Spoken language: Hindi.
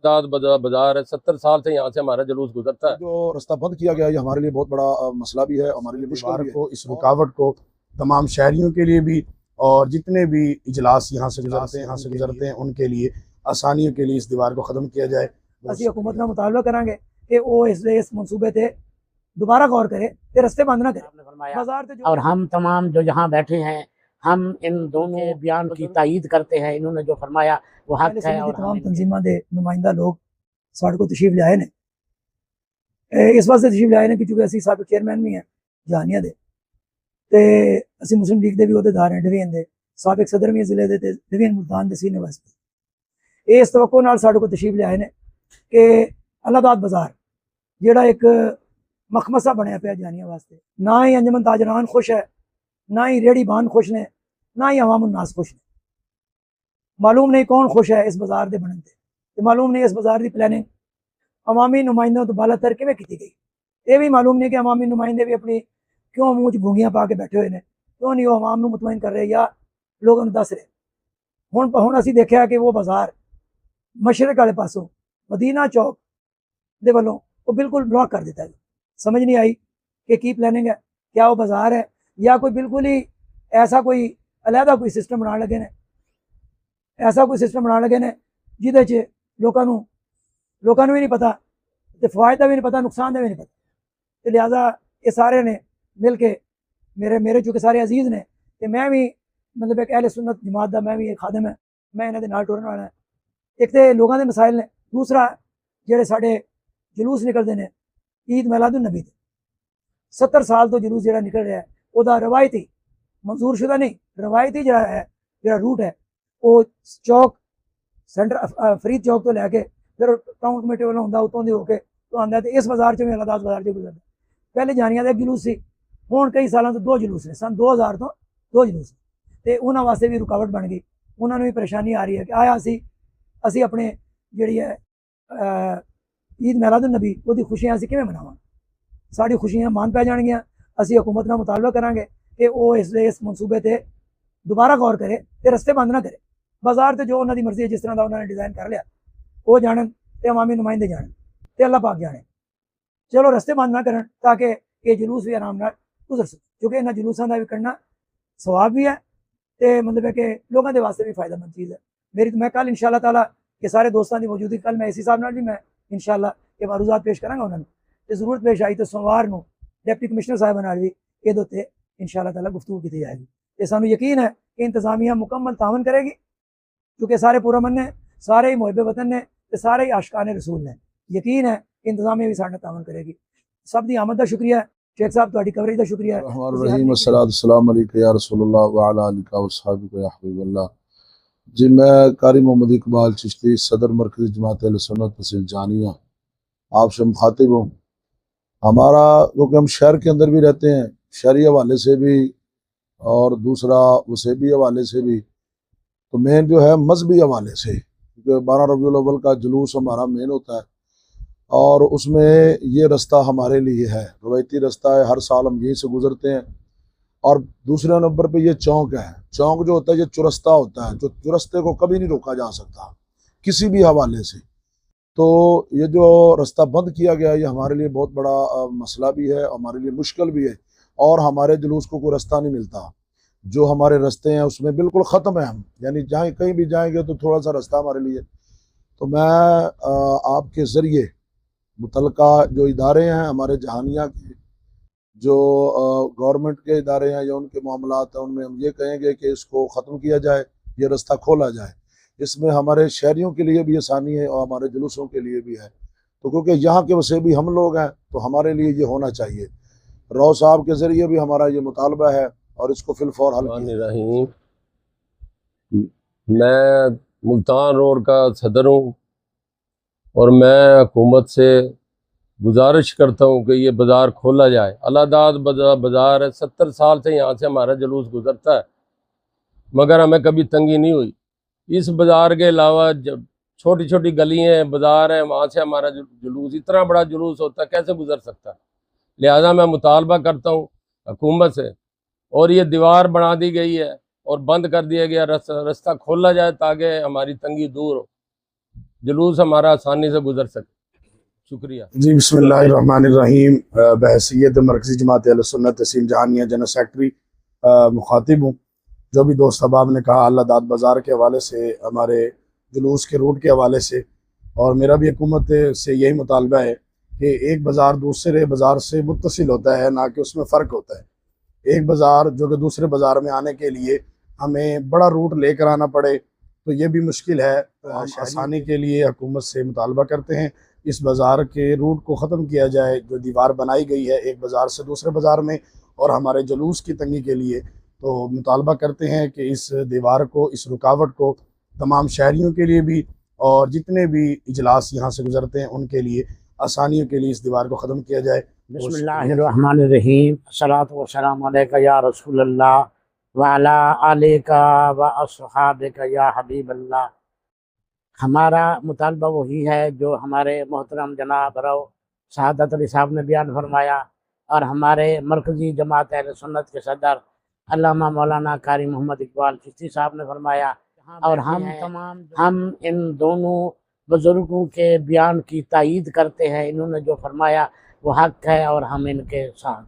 बाजार है, 70 साल से यहाँ से हमारा जुलूस गुजरता है। जो रास्ता बंद किया गया ये हमारे लिए बहुत बड़ा मसला भी है, हमारे लिए मुश्किल भी है। को, इस रुकावट को तमाम शहरियों के लिए भी और जितने भी इजलास यहाँ से गुजरते हैं उनके लिए आसानियों के लिए इस दीवार को ख़त्म किया जाए। ਅਸੀਂ हुकूमत ਨਾਲ मुतालबा करांगे कि वो इस मनसूबे से दोबारा गौर करे ते रस्ते बंद ना करे बाजार ते। और हम तमाम जो यहाँ बैठे हैं हम इन दोनों बयान की तायीद करते हैं। इन्होंने जो फरमाया वो हक है। और तमाम तंजीमां दे नुमाइंदा लोग साढ़े को तशरीफ लियाए ने, इस वास्ते तशरीफ लियाए ने कि चूंकि असी साबिक चेयरमैन भी हैं जहानिया दे ते असी मुस्लिम लीग दे भी अहदेदार हैं डिवीजन दे, साबिक सदर भी जिले दे डिवीजन मुल्तान दे सीनियर वास्ते इस तवक्को नाल साढ़े को तशरीफ लियाए ने कि अल्लाहदाद बाजार जिहड़ा एक मखमसा बनया पिया जानिया वास्ते, ना ही अंजमन ताजरान खुश है, ना ही रेहड़ी बान खुश ने, ना ही अवाम उन्नास खुश ने। मालूम नहीं कौन खुश है इस बाजार के बनने ते मालूम नहीं इस बाजार की प्लैनिंग अवामी नुमाइंदों तो बालातर किवें कीती गई। ये भी मालूम नहीं कि अवामी नुमाइंदे भी अपनी क्यों मूँह च गूंगियां पा के बैठे हुए हैं, क्यों नहीं वो अवाम नूं मुतमईन कर रहे या लोगों नूं दस रहे। हुण असीं देखिया कि वो बाजार मशरक वाले पासों मदीना चौक दे वल्लों वो बिल्कुल ब्लॉक कर दिता है। समझ नहीं आई कि की प्लैनिंग है, क्या वो बाजार है या कोई बिल्कुल ही ऐसा कोई अलहदा कोई सिस्टम बना लगे ने, ऐसा कोई सिस्टम बना लगे ने जिहदे च लोकां नूं भी नहीं पता ते फवायद का भी नहीं पता, नुकसान का भी नहीं पता। तो लिहाजा ये सारे ने मिल के मेरे चूँकि सारे अजीज़ ने ते मैं भी मतलब एक अहले सुन्नत जमात का मैं भी एक खादम है, मैं इन्हां दे नाल टुरन वाला। एक तो लोगों के मसाइल ने, दूसरा जेडे साढ़े जुलूस निकलते हैं ईद मिलादुन नबी 70 साल तो जुलूस जो निकल रहा है वह रवायती मंजूर शुदा नहीं रवायती जो है जो रूट है वो चौक सेंटर फरीद चौक तो लैके फिर टाउन कमेटी वालों होंगे उतों की होके तो आंदा तो इस बाजार में अल्लाहदाद बाजार से गुजरता। पहले जानिया का एक जुलूस से हूँ कई सालों तो 2 जुलूस ने, सन 2000 तो 2 जुलूस तो उन्होंने वास्ते भी रुकावट बन गई, उन्होंने भी परेशानी आ रही है कि आया असी अपने जी है ईद मिलादुन नबी वो खुशियां असी किवें मनावां, साड़ी खुशियां मान पै जाणगियां। असी हुकूमत नाल मुतालबा करांगे कि वो इस मनसूबे से दोबारा गौर करे ते रस्ते बंद ना करे। बाजार तो जो उन्होंने मर्जी है जिस तरह का उन्होंने डिज़ाइन कर लिया वो जानन ते अवामी नुमाइंदे जानन ते अल्लाह पाक जाने। चलो रस्ते बंद ना करन ताकि ये जुलूस भी आराम नाल गुजर सके, क्योंकि इन्हां जुलूसां दा भी करना सवाब भी है तो मतलब है कि लोगों के वास्ते भी फायदेमंद चीज़ है। मैं कल इंशाअल्लाह ताला के सारे दोस्तों की मौजूदगी कल मैं इस हिसाब नाल भी मैं इंशाअल्लाह ये मारूजात पेश करांगा उन्होंने तो जरूरत पेश आई तो सोमवार को डिप्टी कमिश्नर साहब नाल भी ये उत्ते इंशाअल्लाह ताला गुफ्तगू की जाएगी। तो सानू यकीन है कि इंतजामिया मुकम्मल तावन करेगी, क्योंकि सारे पुरअमन ने, सारे ही मुहब्बे वतन ने तो सारे ही आशिकाने रसूल ने। यकीन है कि इंतजामिया भी साढ़े तावन करेगी। सब दी आमद का शुक्रिया शेख साहब, तुहाडी कवरेज का शुक्रिया। जी मैं कारी मोहम्मद इकबाल चिश्ती सदर मरकज़ी जमात अहले सुन्नत पसंद जानिया आपसे मुखातिब हूँ। हमारा क्योंकि हम शहर के अंदर भी रहते हैं, शहरी हवाले से भी और दूसरा वसेबी हवाले से भी, तो मेन जो है मजहबी हवाले से, क्योंकि 12 रबीउल अव्वल का जुलूस हमारा मेन होता है और उसमें ये रास्ता हमारे लिए है, रवायती रास्ता है, हर साल हम यहीं से गुजरते हैं। और दूसरे नंबर पे ये चौक है, चौक जो होता है ये चुरस्ता होता है, जो चुरस्ते को कभी नहीं रोका जा सकता किसी भी हवाले से। तो ये जो रास्ता बंद किया गया ये हमारे लिए बहुत बड़ा मसला भी है, हमारे लिए मुश्किल भी है और हमारे जुलूस को कोई रास्ता नहीं मिलता। जो हमारे रास्ते हैं उसमें बिल्कुल ख़त्म है हम, यानी जहाँ कहीं भी जाएंगे तो थोड़ा सा रास्ता हमारे लिए। तो मैं आपके ज़रिए मुतलका जो इदारे हैं हमारे जहानिया के, जो गवर्नमेंट के इदारे हैं या उनके मामलात हैं, उनमें हम ये कहेंगे कि इसको ख़त्म किया जाए, ये रास्ता खोला जाए। इसमें हमारे शहरियों के लिए भी आसानी है और हमारे जुलूसों के लिए भी है। तो क्योंकि यहाँ के वैसे भी हम लोग हैं तो हमारे लिए ये होना चाहिए। रौ साहब के ज़रिए भी हमारा ये मुतालबा है और इसको फिलफौर हल किया। मैं मुल्तान रोड का सदर हूँ और मैं हुकूमत से गुजारिश करता हूँ कि ये बाज़ार खोला जाए। अल्लाहदाद बाज़ार है, 70 साल से यहाँ से हमारा जुलूस गुजरता है मगर हमें कभी तंगी नहीं हुई। इस बाज़ार के अलावा जब छोटी छोटी गलियाँ हैं, बाज़ार हैं, वहाँ से हमारा जुलूस इतना बड़ा जुलूस होता है, कैसे गुजर सकता है। लिहाजा मैं मुतालबा करता हूँ हुकूमत से, और ये दीवार बना दी गई है और बंद कर दिया गया, रास्ता खोला जाए ताकि हमारी तंगी दूर हो। जुलूस हमारा आसानी से गुजर सके। शुक्रिया जी, बिस्मिल्लाहिर्रहमानिर्रहीम। बहैसियत मरकज़ी जमात अहले सुन्नत तहसील जहानिया जनरल सेक्रेटरी मुखातिब हूँ। जो भी दोस्त अहबाब ने कहा अल्लाह दाद बाज़ार के हवाले से, हमारे जुलूस के रूट के हवाले से, और मेरा भी हुकूमत से यही मुतालबा है कि एक बाज़ार दूसरे बाज़ार से मुत्तसिल होता है, ना कि उसमें फ़र्क होता है। एक बाज़ार जो कि दूसरे बाज़ार में आने के लिए हमें बड़ा रूट लेकर आना पड़े तो ये भी मुश्किल है। हम आसानी के लिए हुकूमत से मुतालबा करते हैं इस बाज़ार के रूट को ख़त्म किया जाए, जो दीवार बनाई गई है एक बाज़ार से दूसरे बाज़ार में, और हमारे जुलूस की तंगी के लिए। तो मुतालबा करते हैं कि इस दीवार को, इस रुकावट को तमाम शहरियों के लिए भी और जितने भी इजलास यहाँ से गुज़रते हैं उनके लिए, आसानियों के लिए इस दीवार को ख़त्म किया जाए। बिस्मिल्लाहिर्रहमानिर्रहीम। अस्सलातु वस्सलामु अलैका या रसूलल्लाह व अला आलिका व अस्हाबिका या हबीबल्लाह। हमारा मुतालबा वही है जो हमारे मोहतरम जनाब रव शहादत अली साहब ने बयान फरमाया, और हमारे मरकज़ी जमात अहले सुन्नत के सदर अल्लामा मौलाना कारी मोहम्मद इकबाल चिश्ती साहब ने फरमाया। और हम इन दोनों बुज़ुर्गों के बयान की तायीद करते हैं। इन्होंने जो फरमाया वो हक़ है और हम इनके साथ